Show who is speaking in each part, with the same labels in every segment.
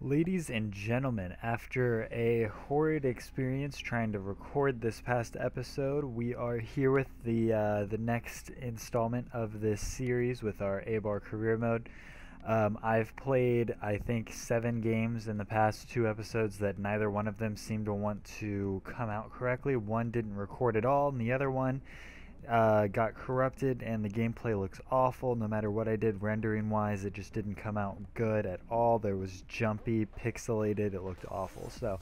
Speaker 1: Ladies and gentlemen, after a horrid experience trying to record this past episode, we are here with the next installment of this series with our Eibar career mode. I've played, I think, 7 games in the past 2 episodes that neither one of them seemed to want to come out correctly. One didn't record at all, and the other one got corrupted, and the gameplay looks awful. No matter what I did rendering wise, it just didn't come out good at all. There was jumpy, pixelated, it looked awful. So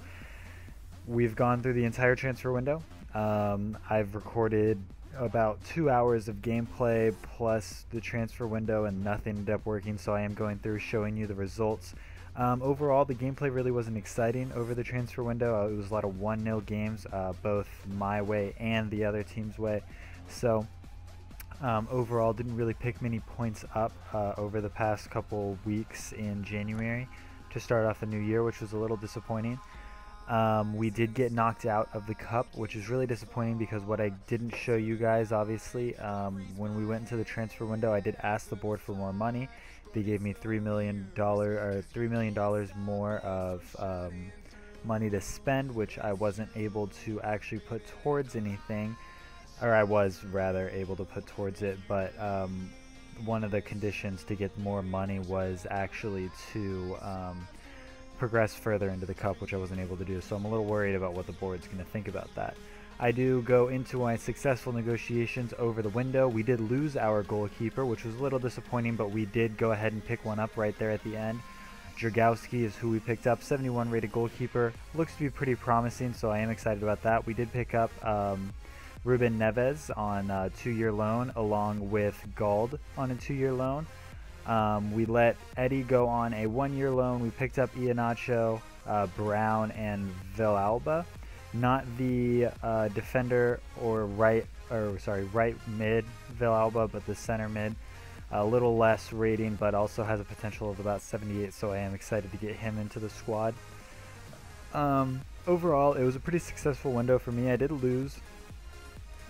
Speaker 1: we've gone through the entire transfer window. I've recorded about 2 hours of gameplay plus the transfer window, and nothing ended up working, so I am going through showing you the results. Overall, the gameplay really wasn't exciting over the transfer window. It was a lot of 1-0 games, both my way and the other team's way. So overall, didn't really pick many points up over the past couple weeks in January to start off the new year, which was a little disappointing. We did get knocked out of the cup, which is really disappointing because what I didn't show you guys, obviously, when we went into the transfer window, I did ask the board for more money. They gave me $3 million more of money to spend, which I wasn't able to actually put towards anything, or I was rather able to put towards it, but one of the conditions to get more money was actually to progress further into the cup, which I wasn't able to do, so I'm a little worried about what the board's going to think about that. I do go into my successful negotiations over the window. We did lose our goalkeeper, which was a little disappointing, but we did go ahead and pick one up right there at the end. Dragowski is who we picked up, 71 rated goalkeeper. Looks to be pretty promising, so I am excited about that. We did pick up Ruben Neves on a 2-year loan, along with Gald on a 2-year loan. We let Eddie go on a 1-year loan. We picked up Iheanacho, Brown, and Villalba. Not the defender or right mid Villalba, but the center mid. A little less rating, but also has a potential of about 78, so I am excited to get him into the squad. Overall, it was a pretty successful window for me. I did lose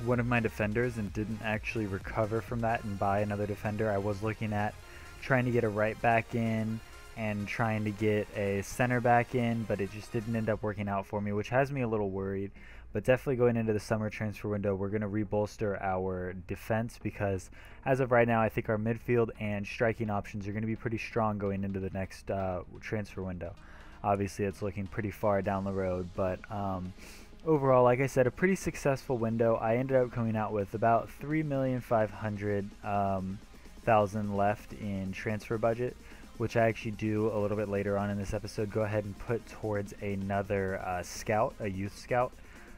Speaker 1: one of my defenders and didn't actually recover from that and buy another defender. I was looking at trying to get a right back in and trying to get a center back in, but it just didn't end up working out for me, which has me a little worried. But definitely going into the summer transfer window, we're going to rebolster our defense because as of right now, I think our midfield and striking options are going to be pretty strong going into the next transfer window. Obviously, it's looking pretty far down the road, but overall, like I said, a pretty successful window. I ended up coming out with about $3,500,000 left in transfer budget, which I actually do a little bit later on in this episode go ahead and put towards another scout, a youth scout.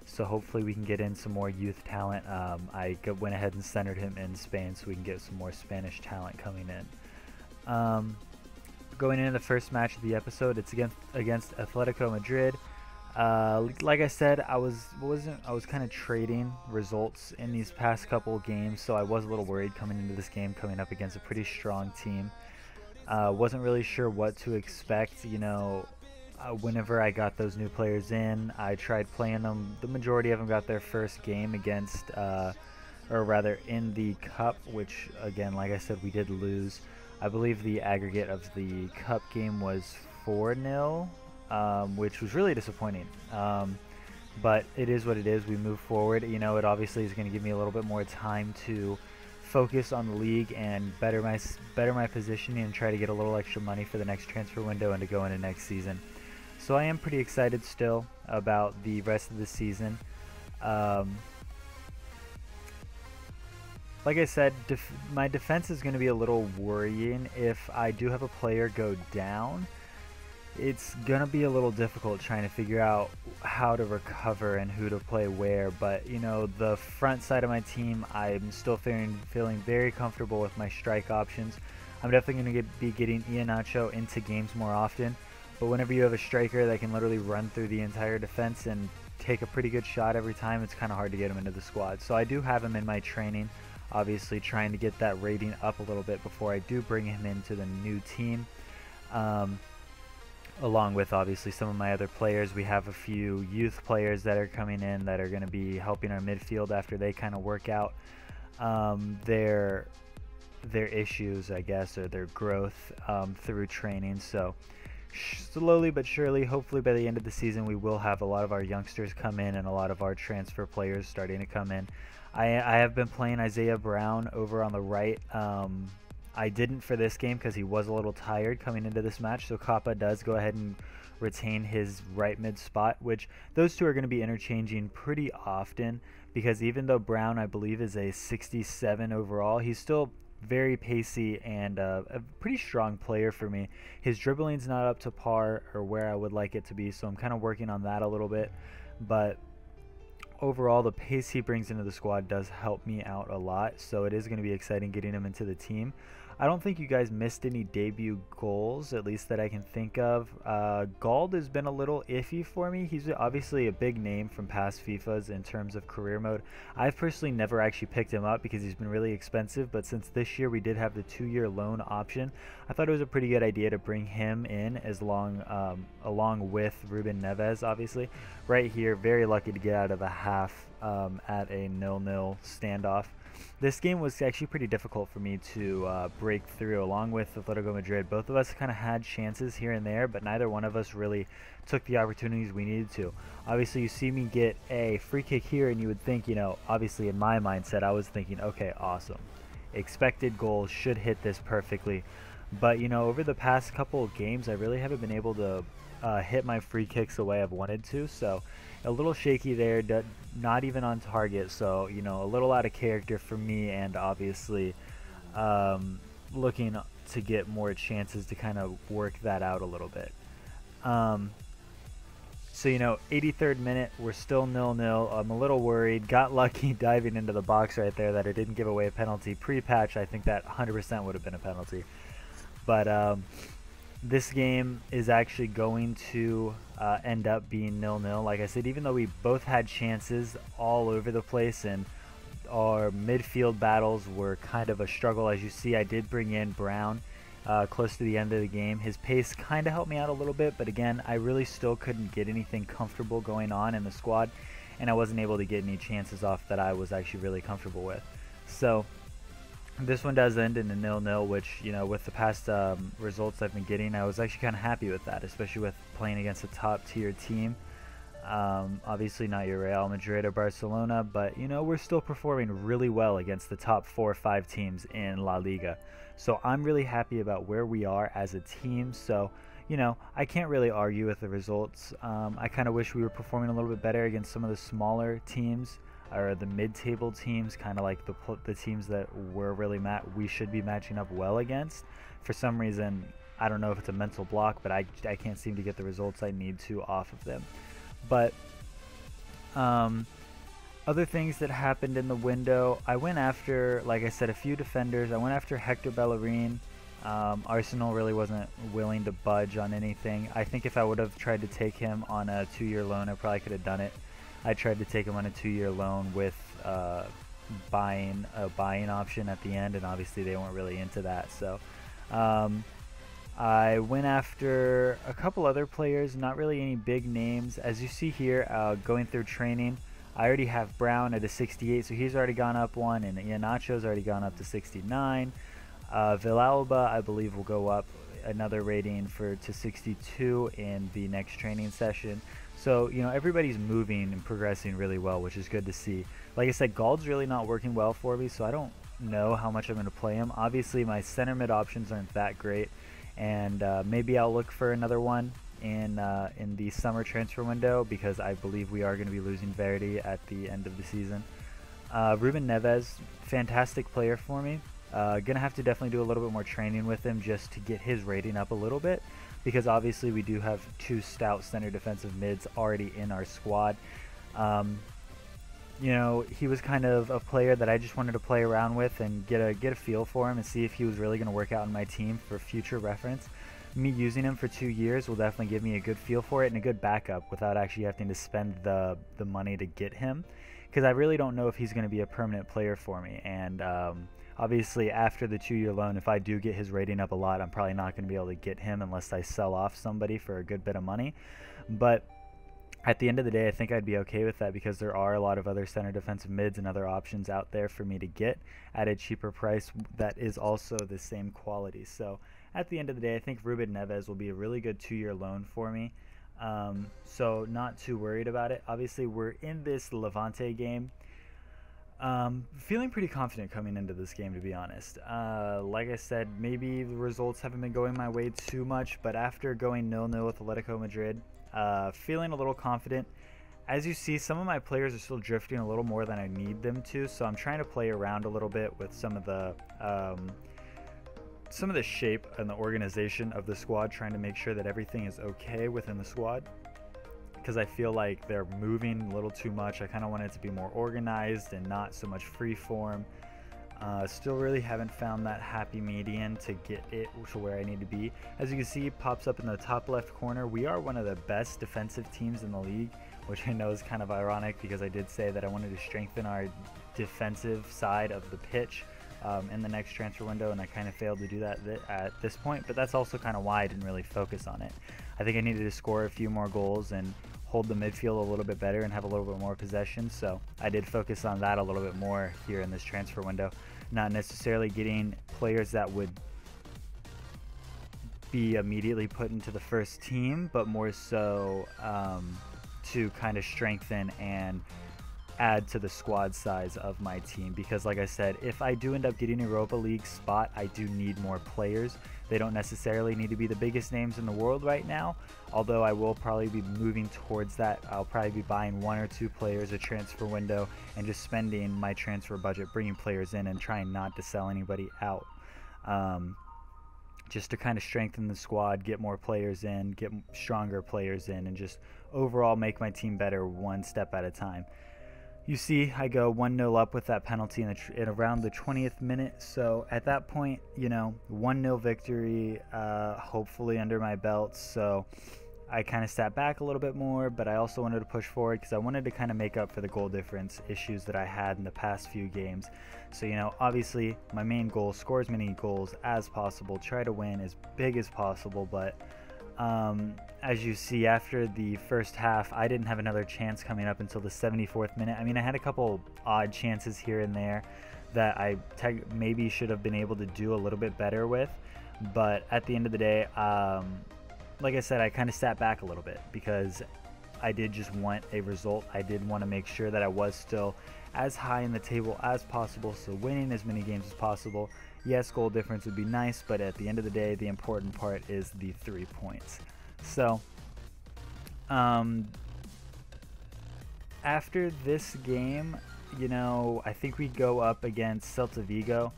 Speaker 1: So hopefully we can get in some more youth talent. I went ahead and centered him in Spain so we can get some more Spanish talent coming in. Going into the first match of the episode, it's against Atletico Madrid. Like I said, I was kind of trading results in these past couple of games, so I was a little worried coming into this game, coming up against a pretty strong team. Wasn't really sure what to expect. You know, whenever I got those new players in, I tried playing them. The majority of them got their first game against, or rather in the cup, which again, like I said, we did lose. I believe the aggregate of the cup game was 4-0. Which was really disappointing. But it is what it is. We move forward. You know, it obviously is going to give me a little bit more time to focus on the league and better my positioning and try to get a little extra money for the next transfer window and to go into next season. So I am pretty excited still about the rest of the season. Like I said, my defense is going to be a little worrying. If I do have a player go down, it's going to be a little difficult trying to figure out how to recover and who to play where. But, you know, the front side of my team, I'm still feeling very comfortable with my strike options. I'm definitely going to be getting Iheanacho into games more often. But whenever you have a striker that can literally run through the entire defense and take a pretty good shot every time, it's kind of hard to get him into the squad. So I do have him in my training, obviously trying to get that rating up a little bit before I do bring him into the new team. Along with obviously some of my other players. We have a few youth players that are coming in that are going to be helping our midfield after they kind of work out their issues, I guess, or their growth through training. So slowly but surely, hopefully by the end of the season, we will have a lot of our youngsters come in and a lot of our transfer players starting to come in. I have been playing Isaiah Brown over on the right. I didn't for this game because he was a little tired coming into this match, so Kappa does go ahead and retain his right mid spot, which those two are going to be interchanging pretty often, because even though Brown, I believe, is a 67 overall, he's still very pacey and a pretty strong player for me. His dribbling's not up to par or where I would like it to be, so I'm kind of working on that a little bit. But overall, the pace he brings into the squad does help me out a lot, so it is going to be exciting getting him into the team. I don't think you guys missed any debut goals, at least that I can think of. Gald has been a little iffy for me. He's obviously a big name from past FIFAs in terms of career mode. I've personally never actually picked him up because he's been really expensive, but since this year we did have the 2-year loan option, I thought it was a pretty good idea to bring him in along with Ruben Neves, obviously. Right here, very lucky to get out of the half at a 0-0 standoff. This game was actually pretty difficult for me to break through, along with Atletico Madrid. Both of us kind of had chances here and there, but neither one of us really took the opportunities we needed to. Obviously, you see me get a free kick here, and you would think, obviously in my mindset, I was thinking, okay, awesome. Expected goal, should hit this perfectly. But, over the past couple of games, I really haven't been able to hit my free kicks the way I've wanted to, so a little shaky there, not even on target, so a little out of character for me, and obviously looking to get more chances to kind of work that out a little bit. So 83rd minute, we're still 0-0. I'm a little worried. Got lucky diving into the box right there that it didn't give away a penalty. Pre-patch, I think that 100% would have been a penalty, but this game is actually going to end up being 0-0. Like I said, even though we both had chances all over the place and our midfield battles were kind of a struggle. As you see, I did bring in Brown close to the end of the game. His pace kind of helped me out a little bit, but again, I really still couldn't get anything comfortable going on in the squad, and I wasn't able to get any chances off that I was actually really comfortable with. So this one does end in a 0-0, which, with the past results I've been getting, I was actually kind of happy with that, especially with playing against a top-tier team. Obviously not your Real Madrid or Barcelona, but, we're still performing really well against the top 4 or 5 teams in La Liga. So I'm really happy about where we are as a team. So, I can't really argue with the results. I kind of wish we were performing a little bit better against some of the smaller teams, or the mid-table teams, kind of like the teams that we should be matching up well against. For some reason, I don't know if it's a mental block, but I can't seem to get the results I need to off of them. But other things that happened in the window, I went after, like I said, a few defenders. I went after Hector Bellerin. Arsenal really wasn't willing to budge on anything. I think if I would have tried to take him on a 2-year loan, I probably could have done it. I tried to take him on a 2-year loan with a buying option at the end, and obviously they weren't really into that. So I went after a couple other players, not really any big names. As you see here, going through training, I already have Brown at a 68, so he's already gone up one, and Iheanacho's already gone up to 69. Villalba, I believe, will go up another rating to 62 in the next training session. So, everybody's moving and progressing really well, which is good to see. Like I said, Gald's really not working well for me, so I don't know how much I'm going to play him. Obviously, my center mid options aren't that great, and maybe I'll look for another one in the summer transfer window, because I believe we are going to be losing Verdi at the end of the season. Ruben Neves, fantastic player for me. Gonna have to definitely do a little bit more training with him just to get his rating up a little bit, because obviously we do have 2 stout center defensive mids already in our squad. He was kind of a player that I just wanted to play around with and get a feel for him and see if he was really going to work out in my team for future reference. Me using him for 2 years will definitely give me a good feel for it and a good backup without actually having to spend the money to get him, because I really don't know if he's going to be a permanent player for me. And obviously, after the 2-year loan, if I do get his rating up a lot, I'm probably not going to be able to get him unless I sell off somebody for a good bit of money. But at the end of the day, I think I'd be okay with that, because there are a lot of other center defensive mids and other options out there for me to get at a cheaper price that is also the same quality. So at the end of the day, I think Ruben Neves will be a really good 2-year loan for me. So not too worried about it. Obviously, we're in this Levante game. Feeling pretty confident coming into this game, to be honest. Like I said, maybe the results haven't been going my way too much, but after going 0-0 with Atletico Madrid, feeling a little confident. As you see, some of my players are still drifting a little more than I need them to, so I'm trying to play around a little bit with some of the shape and the organization of the squad, trying to make sure that everything is okay within the squad, because I feel like they're moving a little too much. I kind of want it to be more organized and not so much free form. Still really haven't found that happy median to get it to where I need to be. As you can see, pops up in the top left corner. We are one of the best defensive teams in the league, which I know is kind of ironic because I did say that I wanted to strengthen our defensive side of the pitch in the next transfer window, and I kind of failed to do that at this point, but that's also kind of why I didn't really focus on it. I think I needed to score a few more goals and hold the midfield a little bit better and have a little bit more possession, so I did focus on that a little bit more here in this transfer window. Not necessarily getting players that would be immediately put into the first team, but more so to kind of strengthen and add to the squad size of my team, because like I said, if I do end up getting a Europa League spot, I do need more players. They don't necessarily need to be the biggest names in the world right now, although I will probably be moving towards that. I'll probably be buying 1 or 2 players a transfer window and just spending my transfer budget bringing players in and trying not to sell anybody out, just to kind of strengthen the squad, get more players in, get stronger players in, and just overall make my team better one step at a time. You see, I go 1-0 up with that penalty in around the 20th minute. So at that point, 1-0 victory, hopefully under my belt. So I kind of sat back a little bit more, but I also wanted to push forward because I wanted to kind of make up for the goal difference issues that I had in the past few games. So, obviously my main goal, score as many goals as possible, try to win as big as possible, but as you see, after the first half, I didn't have another chance coming up until the 74th minute. I mean, I had a couple odd chances here and there that I maybe should have been able to do a little bit better with, but at the end of the day, like I said, I kind of sat back a little bit because I did just want a result. I did want to make sure that I was still as high in the table as possible, so winning as many games as possible. Yes, goal difference would be nice, but at the end of the day, the important part is the 3 points. So, after this game, I think we go up against Celta Vigo.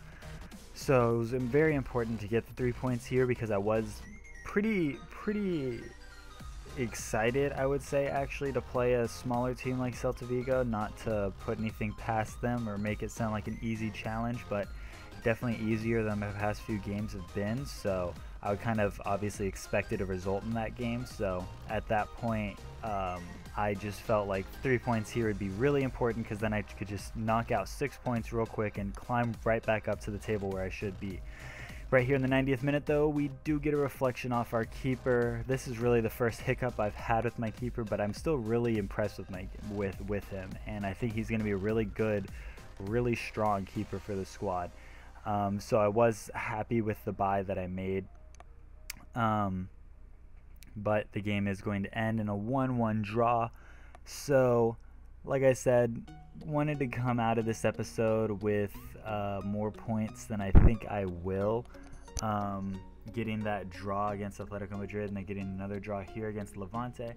Speaker 1: So it was very important to get the 3 points here because I was pretty excited, I would say, actually, to play a smaller team like Celta Vigo. Not to put anything past them or make it sound like an easy challenge, but definitely easier than my past few games have been. So I would kind of obviously expected a result in that game. So at that point, I just felt like 3 points here would be really important because then I could just knock out 6 points real quick and climb right back up to the table where I should be. Right here in the 90th minute, though, we do get a reflection off our keeper. This is really the first hiccup I've had with my keeper, but I'm still really impressed with him, and I think he's going to be a really good, really strong keeper for the squad. So I was happy with the buy that I made, but the game is going to end in a 1-1 draw. So, like I said, wanted to come out of this episode with more points than I think I will. Getting that draw against Atletico Madrid and then getting another draw here against Levante.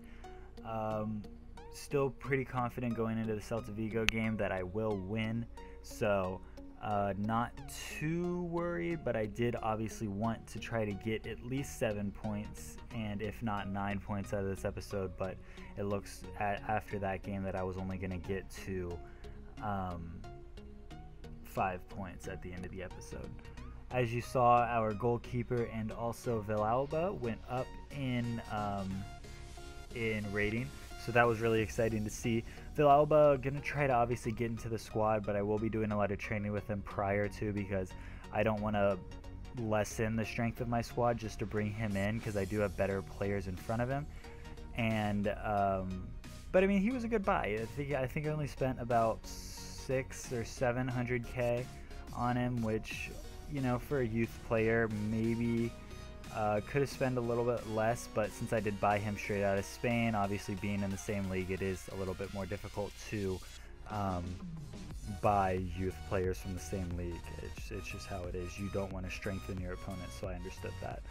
Speaker 1: Still pretty confident going into the Celta Vigo game that I will win. So not too worried, but I did obviously want to try to get at least 7 points, and if not 9 points out of this episode, but it looks after that game that I was only going to get to 5 points at the end of the episode. As you saw, our goalkeeper and also Villalba went up in rating, so that was really exciting to see. Villalba going to try to obviously get into the squad, but I will be doing a lot of training with him prior to, because I don't want to lessen the strength of my squad just to bring him in, because I do have better players in front of him. And but I mean, he was a good buy. I think I only spent about 600 or 700k on him, which, for a youth player, maybe Could have spent a little bit less, but since I did buy him straight out of Spain, obviously being in the same league, it is a little bit more difficult to buy youth players from the same league. It's just how it is. You don't want to strengthen your opponent, so I understood that.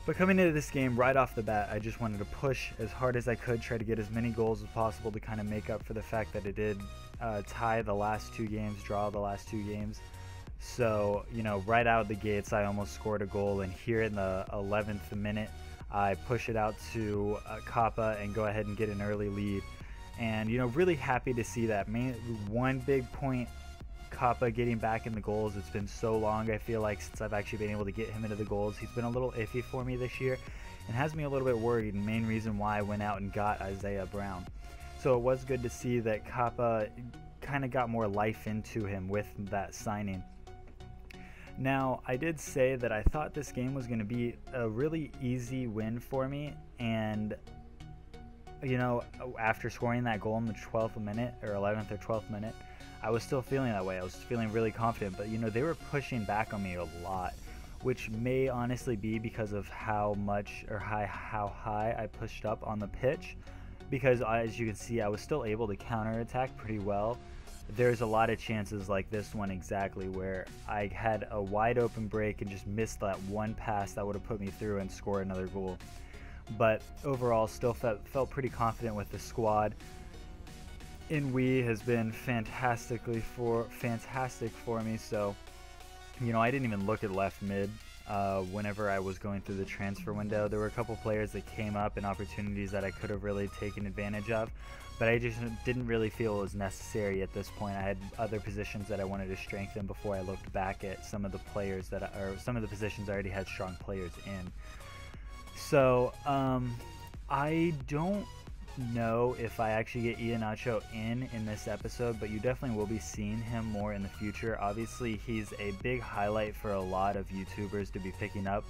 Speaker 1: But coming into this game, right off the bat, I just wanted to push as hard as I could, try to get as many goals as possible to kind of make up for the fact that it did tie the last 2 games, draw the last 2 games. So, you know, right out of the gates, I almost scored a goal, and here in the 11th minute, I push it out to Kappa and go ahead and get an early lead. And, you know, really happy to see that. One big point, Kappa getting back in the goals. It's been so long, I feel like, since I've actually been able to get him into the goals. He's been a little iffy for me this year and has me a little bit worried, and main reason why I went out and got Isaiah Brown. So it was good to see that Kappa kind of got more life into him with that signing. Now, I did say that I thought this game was going to be a really easy win for me, and, you know, after scoring that goal in the 12th minute, or 11th or 12th minute, I was still feeling that way. I was feeling really confident, but, you know, they were pushing back on me a lot, which may honestly be because of how much or how high I pushed up on the pitch, because as you can see, I was still able to counterattack pretty well. There's a lot of chances like this one exactly where I had a wide open break and just missed that one pass that would have put me through and score another goal. But overall, still felt pretty confident with the squad. Inui has been fantastic for me, so, you know, I didn't even look at left mid whenever I was going through the transfer window. There were a couple players that came up and opportunities that I could have really taken advantage of, but I just didn't really feel it was necessary at this point. I had other positions that I wanted to strengthen before I looked back at some of the players some of the positions I already had strong players in. So I don't know if I actually get Iheanacho in this episode, but you definitely will be seeing him more in the future. Obviously, he's a big highlight for a lot of YouTubers to be picking up,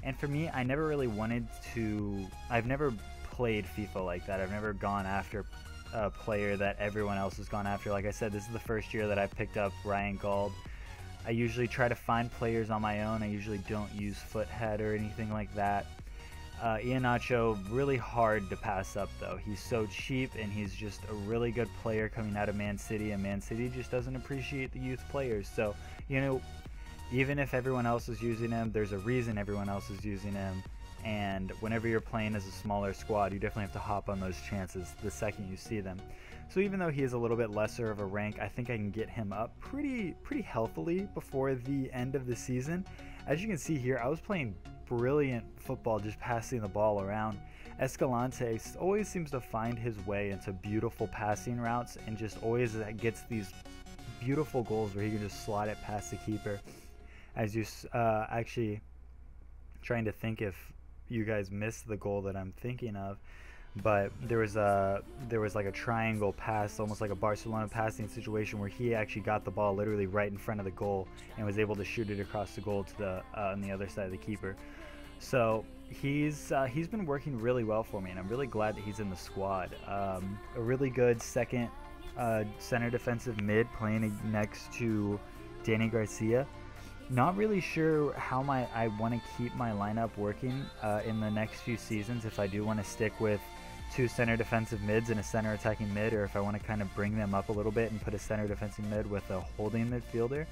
Speaker 1: and for me, I never really wanted to. I've never played FIFA like that. I've never gone after a player that everyone else has gone after. Like I said, this is the first year that I picked up Ryan Gauld. I usually try to find players on my own. I usually don't use Foothead or anything like that. Iheanacho, really hard to pass up though. He's so cheap, and he's just a really good player coming out of Man City, and Man City just doesn't appreciate the youth players. So, you know, even if everyone else is using him, there's a reason everyone else is using him. And whenever you're playing as a smaller squad, you definitely have to hop on those chances the second you see them. So even though he is a little bit lesser of a rank, I think I can get him up pretty healthily before the end of the season. As you can see here, I was playing brilliant football, just passing the ball around. Escalante always seems to find his way into beautiful passing routes, and just always gets these beautiful goals where he can just slot it past the keeper. As you actually trying to think if you guys missed the goal that I'm thinking of, but there was like a triangle pass, almost like a Barcelona passing situation, where he actually got the ball literally right in front of the goal and was able to shoot it across the goal to the on the other side of the keeper. So he's been working really well for me, and I'm really glad that he's in the squad. A really good second center defensive mid playing next to Danny Garcia. Not really sure how I want to keep my lineup working in the next few seasons, if I do want to stick with 2 center defensive mids and a center attacking mid, or if I want to kind of bring them up a little bit and put a center defensive mid with a holding midfielder.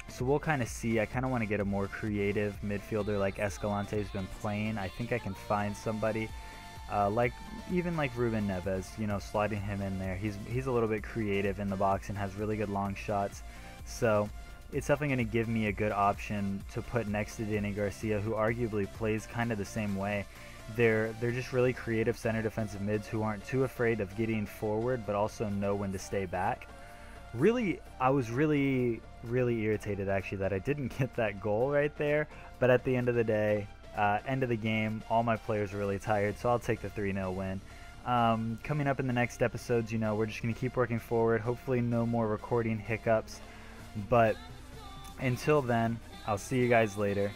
Speaker 1: So we'll kind of see. I kind of want to get a more creative midfielder like Escalante's been playing. I think I can find somebody like Ruben Neves, you know, sliding him in there. He's a little bit creative in the box and has really good long shots. So it's definitely going to give me a good option to put next to Danny Garcia, who arguably plays kind of the same way. They're just really creative center defensive mids who aren't too afraid of getting forward, but also know when to stay back. Really, I was really irritated actually that I didn't get that goal right there, but at the end of the day, end of the game, all my players were really tired, so I'll take the 3-0 win. Coming up in the next episodes, you know, we're just going to keep working forward. Hopefully no more recording hiccups, but until then, I'll see you guys later.